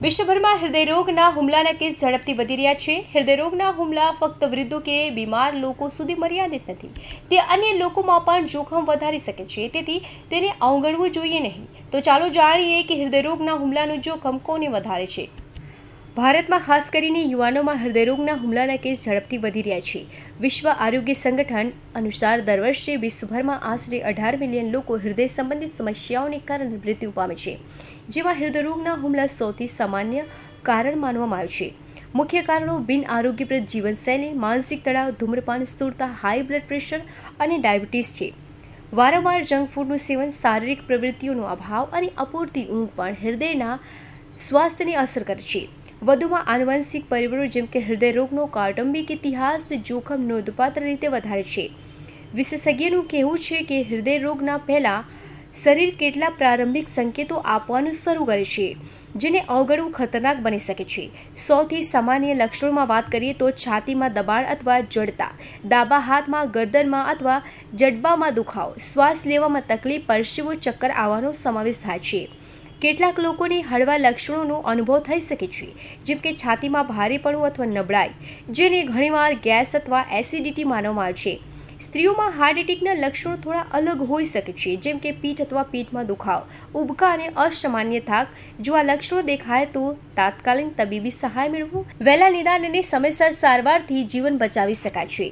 વિશ્વભરમાં હૃદયરોગના હુમલાના કેસ ઝડપથી વધી રહ્યા છે। હૃદયરોગના હુમલા ફક્ત વૃદ્ધો કે બીમાર લોકો સુધી મર્યાદિત નથી, તે અન્ય લોકોમાં પણ જોખમ વધારી શકે છે, તેથી તેને અવગણવું જોઈએ નહીં। તો ચાલો જાણીએ કે હૃદયરોગના હુમલાનું જોખમ કોને વધારે છે। ભારતમાં ખાસ કરીને યુવાનોમાં હૃદયરોગના હુમલાના કેસ ઝડપથી વધી રહ્યા છે। વિશ્વ આરોગ્ય સંગઠન અનુસાર દર વર્ષે વિશ્વભરમાં આશરે 18 મિલિયન લોકો હૃદય સંબંધિત સમસ્યાઓને કારણે મૃત્યુ પામે છે, જેમાં હૃદયરોગના હુમલા સૌથી સામાન્ય કારણ માનવામાં આવે છે। મુખ્ય કારણો બિન આરોગ્યપ્રદ જીવનશૈલી, માનસિક તણાવ, ધૂમ્રપાન, સ્થૂળતા, હાઈ બ્લડ પ્રેશર અને ડાયાબિટીસ છે। વારંવાર જંક ફૂડનું સેવન, શારીરિક પ્રવૃત્તિઓનો અભાવ અને અપૂરતી ઊંઘ પણ હૃદયના સ્વાસ્થ્યને અસર કરે છે। વધુમાં આનુવંશિક પરિબળો જેમ કે હૃદયરોગનો કૌટુંબિક ઇતિહાસ જોખમ નોંધપાત્ર રીતે વધારે છે। વિશેષજ્ઞોનું કહેવું છે કે હૃદયરોગના પહેલા શરીર કેટલાક પ્રારંભિક સંકેતો આપવાનું શરૂ કરે છે, જેને અવગણવું ખતરનાક બની શકે છે। સૌથી સામાન્ય લક્ષણોમાં વાત કરીએ તો છાતીમાં દબાણ અથવા જડતા, ડાબા હાથમાં, ગરદનમાં અથવા જડબામાં દુખાવો, શ્વાસ લેવામાં તકલીફ, પરસેવો, ચક્કર આવવાનો સમાવેશ થાય છે। કેટલાક લોકોને હળવા લક્ષણોનો અનુભવ થઈ શકે છે, જેમ કે છાતીમાં ભારેપણું અથવા નબળાઈ, જેને ઘણીવાર ગેસ અથવા એસિડિટી માનવામાં આવે છે। સ્ત્રીઓમાં હાર્ટ એટેકના લક્ષણો થોડા અલગ હોઈ શકે છે, જેમ કે પીઠ અથવા પીઠમાં દુખાવો, ઉબકા અને અસામાન્ય થાક। જો આ લક્ષણો દેખાય તો તાત્કાલિક તબીબી સહાય મેળવો। વહેલા નિદાન અને સમયસર સારવારથી જીવન બચાવી શકાય છે।